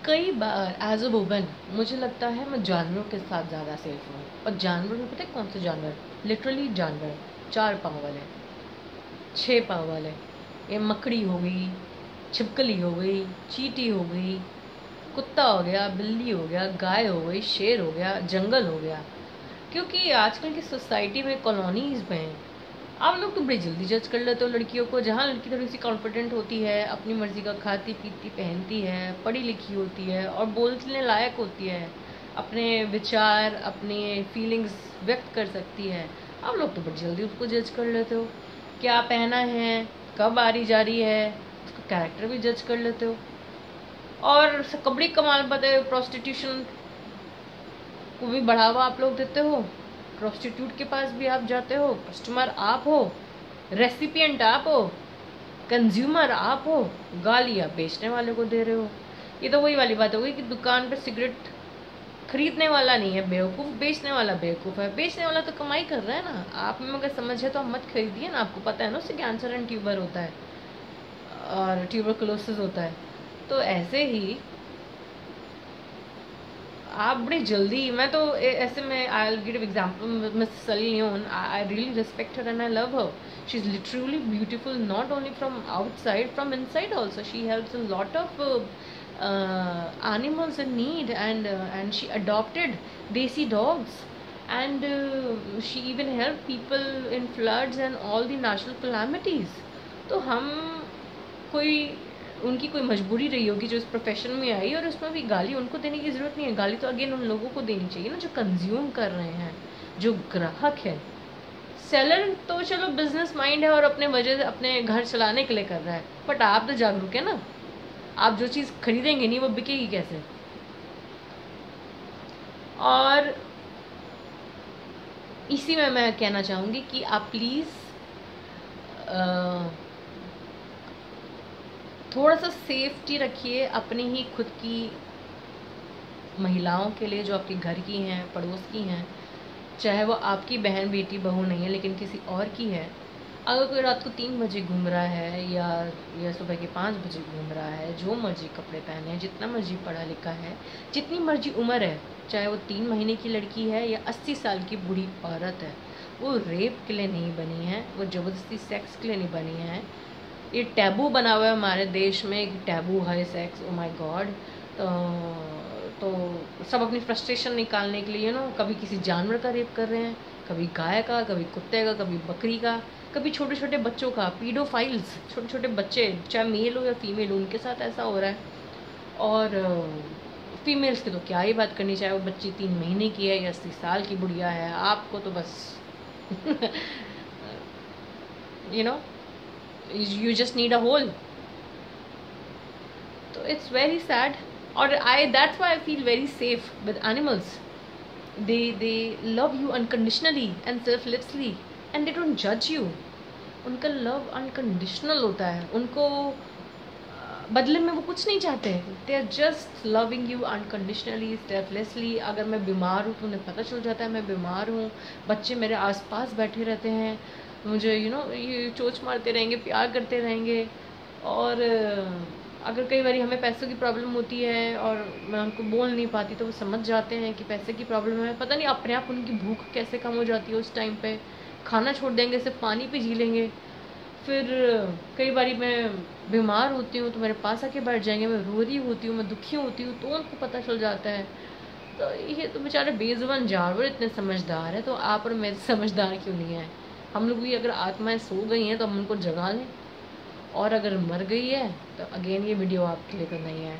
कई बार as a woman मुझे लगता है मैं जानवरों के साथ ज़्यादा सेफ हूँ। और जानवर में पता है कौन से जानवर? लिटरली जानवर, 4 पाँव वाले, 6 पाँव वाले। ये मकड़ी हो गई, छिपकली हो गई, चींटी हो गई, कुत्ता हो गया, बिल्ली हो गया, गाय हो गई, शेर हो गया, जंगल हो गया। क्योंकि आजकल की सोसाइटी में, कॉलोनीज में आप लोग तो बड़ी जल्दी जज कर लेते हो लड़कियों को। जहाँ लड़की थोड़ी सी कॉन्फिडेंट होती है, अपनी मर्जी का खाती पीती पहनती है, पढ़ी लिखी होती है और बोलने लायक होती है, अपने विचार अपने फीलिंग्स व्यक्त कर सकती है, आप लोग तो बड़ी जल्दी उसको जज कर लेते हो। क्या पहना है, कब आ रही जा रही है, उसका कैरेक्टर भी जज कर लेते हो। और कबड़ी कमाल पता है, प्रोस्टिट्यूशन को भी बढ़ावा आप लोग देते हो। प्रोस्टिट्यूट के पास भी आप जाते हो, कस्टमर आप हो, रेसिपिएंट आप हो, कंज्यूमर आप हो, गालियाँ बेचने वाले को दे रहे हो। ये तो वही वाली बात हो गई कि दुकान पे सिगरेट खरीदने वाला नहीं है बेवकूफ़, बेचने वाला बेवकूफ़ है। बेचने वाला तो कमाई कर रहा है ना। आप में अगर समझ है तो आप मत खरीदिए ना। आपको पता है ना उससे कैंसर एंड ट्यूबर होता है और ट्यूबरकुलोसिस होता है। तो ऐसे ही आप बड़ी जल्दी, मैं तो ऐसे में I will give example miss Sunny Leone. I really respect her and I love her. She is literally beautiful not only from outside, from inside also. She helps a lot of animals in need, and she adopted desi dogs, and she even helped people in floods and all the natural calamities. तो हम कोई उनकी कोई मजबूरी रही होगी जो इस प्रोफेशन में आई, और उसमें भी गाली उनको देने की ज़रूरत नहीं है। गाली तो अगेन उन लोगों को देनी चाहिए ना जो कंज्यूम कर रहे हैं, जो ग्राहक है। सेलर तो चलो बिजनेस माइंड है और अपने वजह से अपने घर चलाने के लिए कर रहा है, बट आप तो जागरूक है ना। आप जो चीज़ खरीदेंगे नहीं वो बिकेगी कैसे? और इसी में मैं कहना चाहूँगी कि आप प्लीज़ थोड़ा सा सेफ्टी रखिए अपनी ही खुद की महिलाओं के लिए जो आपके घर की हैं, पड़ोस की हैं, चाहे वो आपकी बहन बेटी बहू नहीं है लेकिन किसी और की है। अगर कोई रात को 3 बजे घूम रहा है या सुबह के 5 बजे घूम रहा है, जो मर्जी कपड़े पहने हैं, जितना मर्जी पढ़ा लिखा है, जितनी मर्जी उम्र है, चाहे वो 3 महीने की लड़की है या 80 साल की बूढ़ी औरत है, वो रेप के लिए नहीं बनी है, वो ज़बरदस्ती सेक्स के लिए नहीं बनी है। ये टैबू बना हुआ है हमारे देश में कि टैबू है सेक्स। Oh my God. तो सब अपनी फ्रस्ट्रेशन निकालने के लिए कभी किसी जानवर का रेप कर रहे हैं, कभी गाय का, कभी कुत्ते का, कभी बकरी का, कभी छोटे छोटे बच्चों का। पीडोफाइल्स, छोटे छोटे बच्चे, चाहे मेल हो या फीमेल, उनके साथ ऐसा हो रहा है। और फीमेल्स की तो क्या ही बात करनी, चाहे वो बच्ची 3 महीने की है या 80 साल की बुढ़िया है, आपको तो बस you just need a hole. So it's very sad. Or that's why I feel very safe with animals. They love you unconditionally and selflessly, and they don't judge you. उनका लव अनकंडीशनल होता है। उनको बदले में वो कुछ नहीं चाहते। They are just loving you unconditionally, selflessly. अगर मैं बीमार हूँ तो उन्हें पता चल जाता है मैं बीमार हूँ। बच्चे मेरे आसपास बैठे रहते हैं, मुझे ये चोंच मारते रहेंगे, प्यार करते रहेंगे। और अगर कई बार हमें पैसों की प्रॉब्लम होती है और मैं उनको बोल नहीं पाती तो वो समझ जाते हैं कि पैसे की प्रॉब्लम है। पता नहीं अपने आप उनकी भूख कैसे कम हो जाती है उस टाइम पे। खाना छोड़ देंगे, सिर्फ पानी पे जी लेंगे। फिर कई बार मैं बीमार होती हूँ तो मेरे पास आके बैठ जाएंगे, मैं रो रही होती हूँ, मैं दुखी होती हूँ, तो उनको पता चल जाता है। तो ये तो बेचारे बेजुबान जानवर इतने समझदार है, तो आप और मैं समझदार क्यों नहीं है? हम लोग भी अगर आत्माएं सो गई हैं तो हम उनको जगा लें, और अगर मर गई है तो अगेन ये वीडियो आपके लिए तो नहीं है।